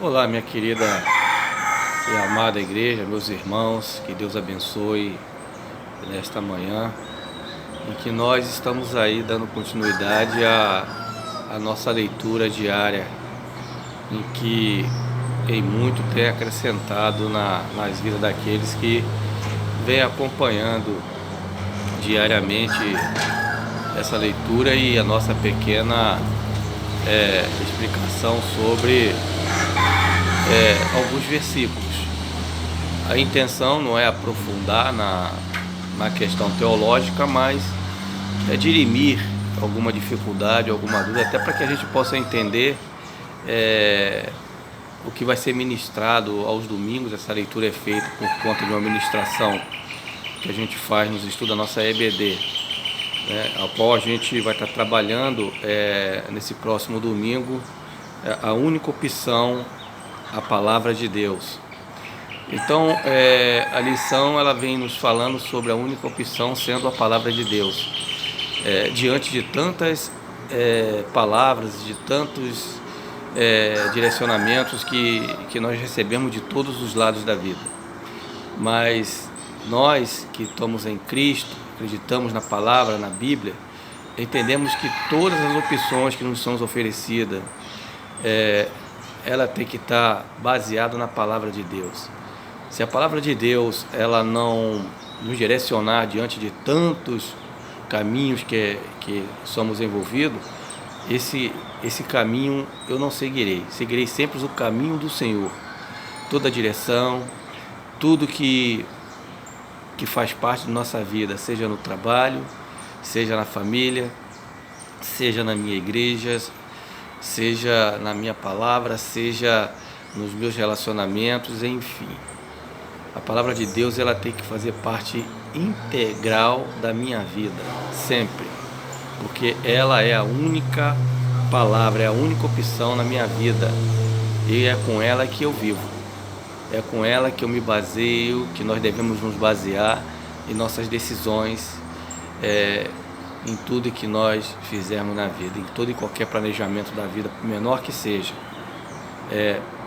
Olá, minha querida e amada igreja, meus irmãos, que Deus abençoe nesta manhã, em que nós estamos aí dando continuidade à nossa leitura diária, em que em muito tem acrescentado nas vidas daqueles que vêm acompanhando diariamente essa leitura e a nossa pequena explicação sobre alguns versículos. A intenção não é aprofundar na questão teológica, mas é dirimir alguma dificuldade, alguma dúvida, até para que a gente possa entender o que vai ser ministrado aos domingos. Essa leitura é feita por conta de uma ministração que a gente faz nos estudos da nossa EBD, a qual a gente vai estar trabalhando nesse próximo domingo, a única opção, a palavra de Deus. Então, a lição ela vem nos falando sobre a única opção sendo a palavra de Deus. Diante de tantas palavras, de tantos direcionamentos que nós recebemos de todos os lados da vida. Mas nós que estamos em Cristo, acreditamos na palavra, na Bíblia, entendemos que todas as opções que nos são oferecidas, ela tem que estar baseada na palavra de Deus. Se a palavra de Deus ela não nos direcionar diante de tantos caminhos que somos envolvidos, esse caminho eu não seguirei. Seguirei sempre o caminho do Senhor. Toda a direção, tudo que faz parte da nossa vida, seja no trabalho, seja na família, seja na minha igreja, seja na minha palavra, seja nos meus relacionamentos, enfim. A palavra de Deus ela tem que fazer parte integral da minha vida, sempre. Porque ela é a única palavra, é a única opção na minha vida. E é com ela que eu vivo. É com ela que eu me baseio, que nós devemos nos basear em nossas decisões, em tudo que nós fizermos na vida, em todo e qualquer planejamento da vida, por menor que seja,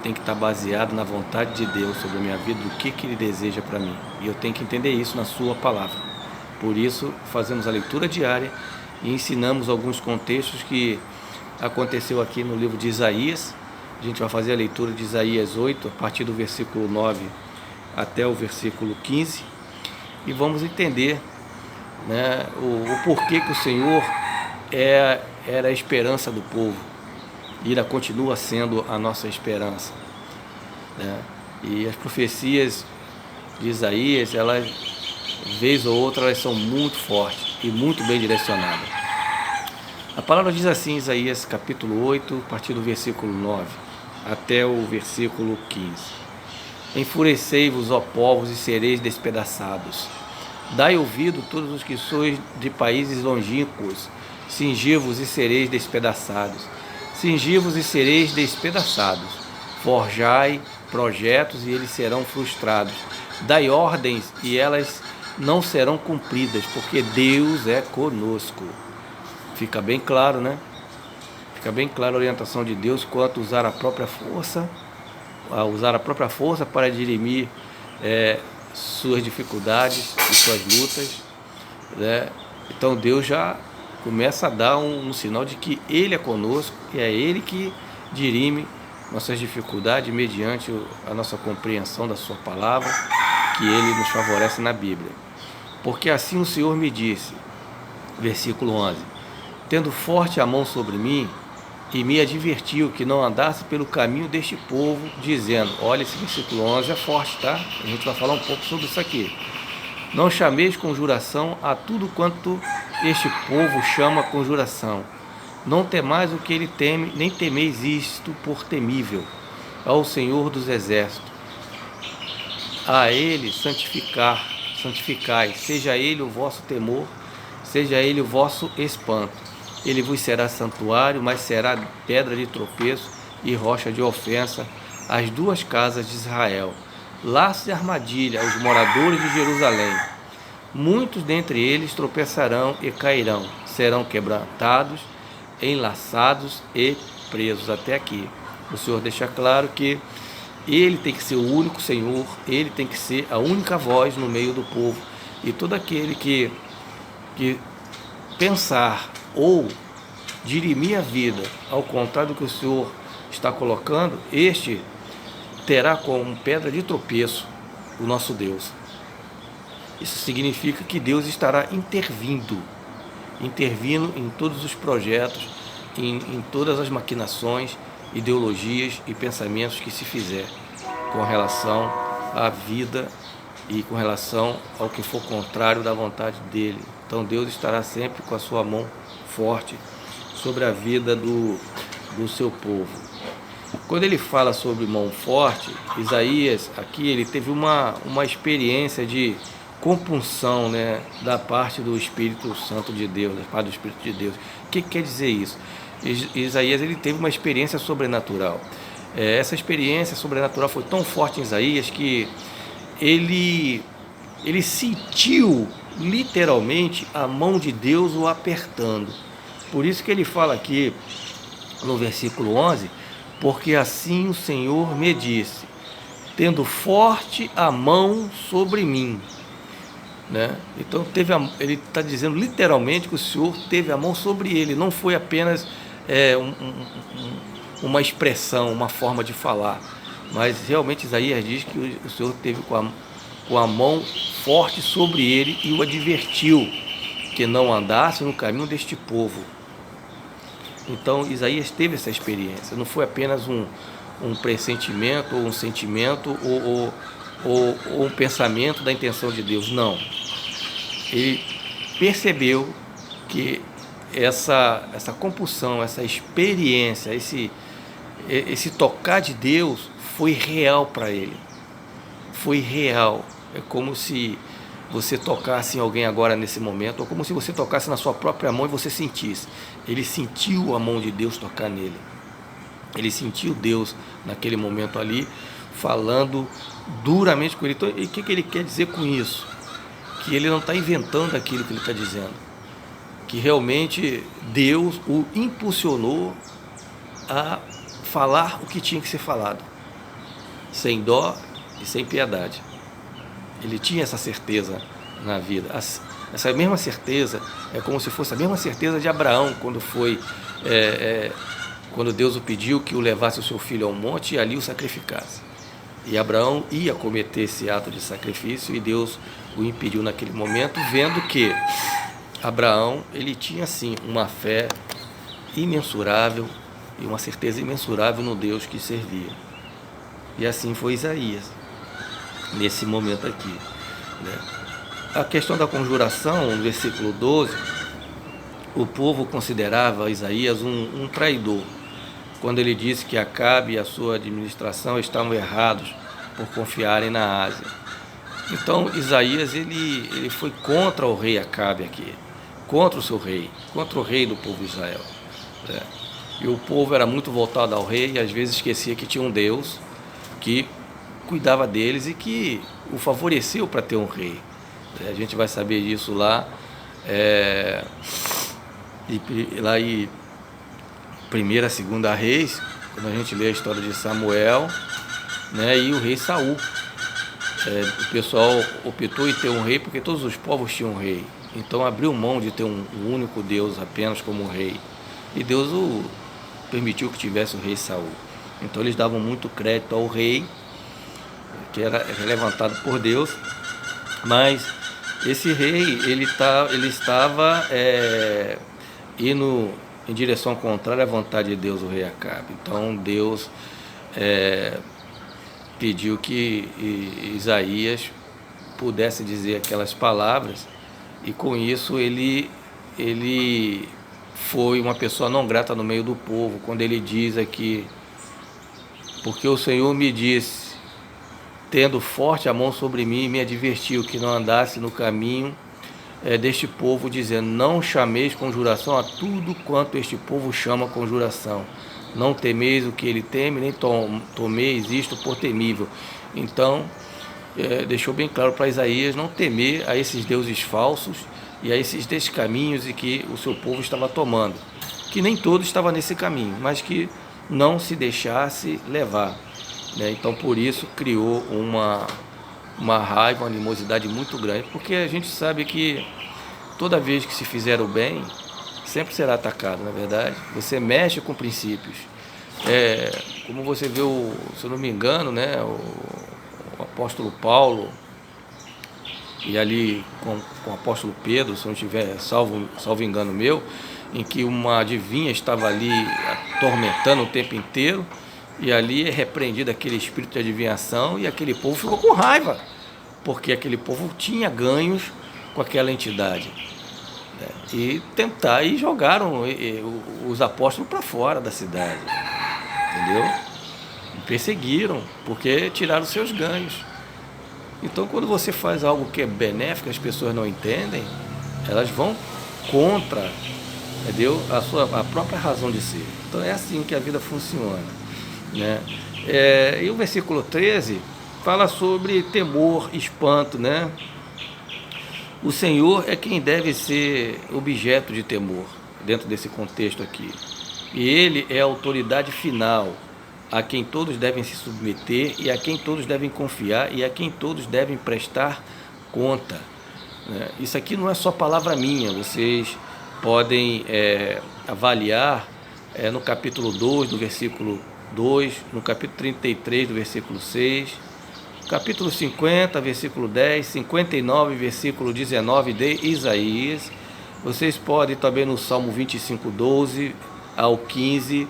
tem que estar baseado na vontade de Deus sobre a minha vida, do que Ele deseja para mim. E eu tenho que entender isso na sua palavra. Por isso, fazemos a leitura diária e ensinamos alguns contextos que aconteceu aqui no livro de Isaías. A gente vai fazer a leitura de Isaías 8, a partir do versículo 9 até o versículo 15, e vamos entender o porquê que o Senhor era a esperança do povo e ainda continua sendo a nossa esperança, E as profecias de Isaías, elas, vez ou outra, elas são muito fortes e muito bem direcionadas. A palavra diz assim, Isaías capítulo 8, a partir do versículo 9 até o versículo 15: Enfurecei-vos, ó povos, e sereis despedaçados. Dai ouvido, todos os que sois de países longínquos, cingi-vos e sereis despedaçados. Cingi-vos e sereis despedaçados. Forjai projetos e eles serão frustrados. Dai ordens e elas não serão cumpridas, porque Deus é conosco. Fica bem claro, Fica bem clara a orientação de Deus quanto a usar a própria força para dirimir suas dificuldades e suas lutas, Então Deus já começa a dar um sinal de que Ele é conosco e é Ele que dirime nossas dificuldades mediante a nossa compreensão da sua palavra, que Ele nos favorece na Bíblia. Porque assim o Senhor me disse, versículo 11: tendo forte a mão sobre mim, e me advertiu que não andasse pelo caminho deste povo, dizendo, olha, esse versículo 11 é forte, tá? A gente vai falar um pouco sobre isso aqui. Não chameis conjuração a tudo quanto este povo chama conjuração. Não temais o que ele teme, nem temeis isto por temível. Ao Senhor dos exércitos, a Ele santificai, seja Ele o vosso temor, seja Ele o vosso espanto. Ele vos será santuário, mas será pedra de tropeço e rocha de ofensa às duas casas de Israel. Laço e armadilha aos moradores de Jerusalém. Muitos dentre eles tropeçarão e cairão, serão quebrantados, enlaçados e presos. Até aqui. o Senhor deixa claro que Ele tem que ser o único Senhor, Ele tem que ser a única voz no meio do povo. E todo aquele que pensar ou dirimir a vida ao contrário do que o Senhor está colocando, este terá como pedra de tropeço o nosso Deus. Isso significa que Deus estará intervindo em todos os projetos, em todas as maquinações, ideologias e pensamentos que se fizer com relação à vida e com relação ao que for contrário da vontade dele. Então Deus estará sempre com a sua mão forte sobre a vida do seu povo. Quando ele fala sobre mão forte, Isaías aqui ele teve uma experiência de compunção, né, da parte do Espírito Santo de Deus, da parte do Espírito de Deus. O que quer dizer isso? Isaías ele teve uma experiência sobrenatural. Essa experiência sobrenatural foi tão forte em Isaías que ele sentiu literalmente a mão de Deus o apertando. Por isso que ele fala aqui no versículo 11, porque assim o Senhor me disse, tendo forte a mão sobre mim. Né? Então ele está dizendo literalmente que o Senhor teve a mão sobre ele, não foi apenas uma expressão, uma forma de falar, mas realmente Isaías diz que o Senhor teve com a mão forte sobre ele e o advertiu que não andasse no caminho deste povo. Então Isaías teve essa experiência, não foi apenas um pressentimento ou um sentimento ou um pensamento da intenção de Deus, não. Ele percebeu que essa compulsão, essa experiência, esse tocar de Deus foi real para ele. Foi real. É como se você tocasse em alguém agora nesse momento, ou como se você tocasse na sua própria mão e você sentisse. Ele sentiu a mão de Deus tocar nele. Ele sentiu Deus naquele momento ali, falando duramente com ele. Então, e o que ele quer dizer com isso? Que ele não está inventando aquilo que ele está dizendo. Que realmente Deus o impulsionou a falar o que tinha que ser falado, sem dó e sem piedade. Ele tinha essa certeza na vida. Essa mesma certeza é como se fosse a mesma certeza de Abraão, quando Deus o pediu que o levasse o seu filho ao monte e ali o sacrificasse. E Abraão ia cometer esse ato de sacrifício e Deus o impediu naquele momento, vendo que Abraão ele tinha sim uma fé imensurável e uma certeza imensurável no Deus que servia. E assim foi Isaías, nesse momento aqui. Né? A questão da conjuração, no versículo 12, o povo considerava Isaías um traidor, quando ele disse que Acabe e a sua administração estavam errados por confiarem na Ásia. Então Isaías ele foi contra o rei Acabe aqui, contra o seu rei, contra o rei do povo de Israel. Né? E o povo era muito voltado ao rei e às vezes esquecia que tinha um Deus que cuidava deles e que o favoreceu para ter um rei. A gente vai saber disso lá em 1ª, 2ª Reis, quando a gente lê a história de Samuel, né, e o rei Saul. O pessoal optou em ter um rei porque todos os povos tinham um rei. Então abriu mão de ter um único Deus apenas como rei. E Deus permitiu que tivesse o rei Saul. Então eles davam muito crédito ao rei, que era levantado por Deus, mas esse rei ele estava indo em direção contrária à vontade de Deus, o rei Acabe. Então Deus pediu que Isaías pudesse dizer aquelas palavras, e com isso ele foi uma pessoa não grata no meio do povo, quando ele diz aqui: porque o Senhor me disse, tendo forte a mão sobre mim, me advertiu que não andasse no caminho deste povo, dizendo: não chameis conjuração a tudo quanto este povo chama conjuração. Não temeis o que ele teme, nem tomeis isto por temível. Então, deixou bem claro para Isaías não temer a esses deuses falsos e a esses descaminhos e que o seu povo estava tomando. Que nem todo estava nesse caminho, mas que não se deixasse levar, né? Então por isso criou uma raiva, uma animosidade muito grande, porque a gente sabe que toda vez que se fizer o bem, sempre será atacado, na verdade. Você mexe com princípios. Como você vê, se eu não me engano, né, o apóstolo Paulo, e ali com o apóstolo Pedro, se eu não tiver salvo engano meu, em que uma adivinha estava ali atormentando o tempo inteiro, e ali é repreendido aquele espírito de adivinhação, e aquele povo ficou com raiva, porque aquele povo tinha ganhos com aquela entidade. E jogaram os apóstolos para fora da cidade, entendeu? E perseguiram, porque tiraram seus ganhos. Então, quando você faz algo que é benéfico, as pessoas não entendem, elas vão contra, entendeu? A própria razão de ser. Então, é assim que a vida funciona, né? E o versículo 13 fala sobre temor, espanto, né? O Senhor é quem deve ser objeto de temor, dentro desse contexto aqui. E Ele é a autoridade final, a quem todos devem se submeter e a quem todos devem confiar e a quem todos devem prestar conta. Isso aqui não é só palavra minha, vocês podem avaliar no capítulo 2, do versículo 2, no capítulo 33, do versículo 6, capítulo 50, versículo 10, 59, versículo 19 de Isaías. Vocês podem também no Salmo 25, 12 ao 15,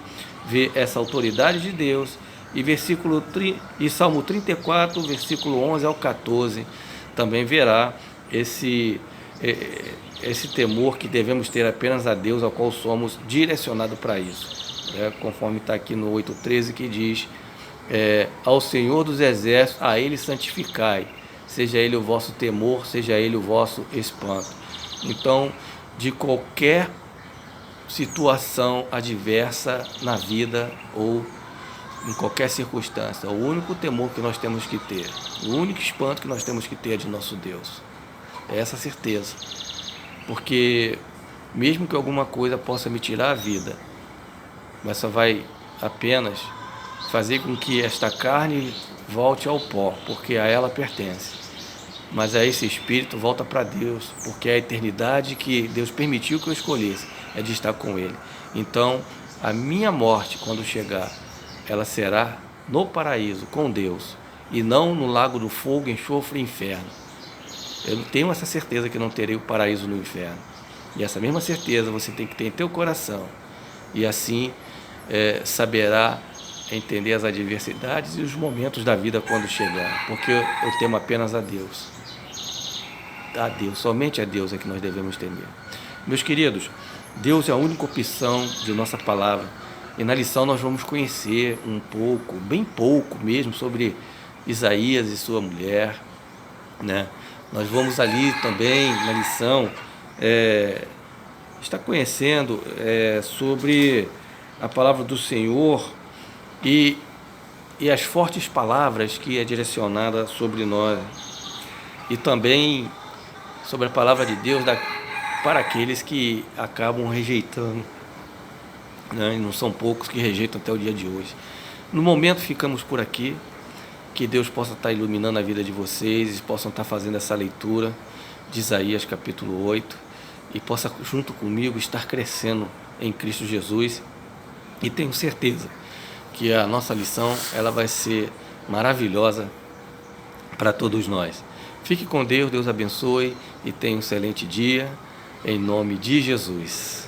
ver essa autoridade de Deus. E Salmo 34, versículo 11 ao 14, também verá esse temor que devemos ter apenas a Deus, ao qual somos direcionados para isso. Conforme está aqui no 8,13, que diz: ao Senhor dos Exércitos, a Ele santificai, seja Ele o vosso temor, seja Ele o vosso espanto. Então, de qualquer situação adversa na vida ou em qualquer circunstância, o único temor que nós temos que ter, o único espanto que nós temos que ter é de nosso Deus. É essa certeza. Porque mesmo que alguma coisa possa me tirar a vida, mas só vai apenas fazer com que esta carne volte ao pó, porque a ela pertence. Mas a esse espírito volta para Deus, porque é a eternidade que Deus permitiu que eu escolhesse, é de estar com Ele. Então, a minha morte, quando chegar, ela será no paraíso, com Deus, e não no lago do fogo, enxofre e inferno. Eu tenho essa certeza que não terei o paraíso no inferno. E essa mesma certeza você tem que ter em teu coração. E assim saberá entender as adversidades e os momentos da vida quando chegar, porque eu temo apenas a Deus. A Deus, somente a Deus é que nós devemos temer. Meus queridos, Deus é a única opção de nossa palavra, e na lição nós vamos conhecer um pouco, bem pouco mesmo, sobre Isaías e sua mulher, né? Nós vamos ali também na lição estar conhecendo sobre a palavra do Senhor e as fortes palavras que é direcionada sobre nós, e também sobre a palavra de Deus para aqueles que acabam rejeitando, né? E não são poucos que rejeitam até o dia de hoje. No momento ficamos por aqui, que Deus possa estar iluminando a vida de vocês e possam estar fazendo essa leitura de Isaías capítulo 8 e possa junto comigo estar crescendo em Cristo Jesus, e tenho certeza que a nossa lição ela vai ser maravilhosa para todos nós. Fique com Deus, Deus abençoe e tenha um excelente dia, em nome de Jesus.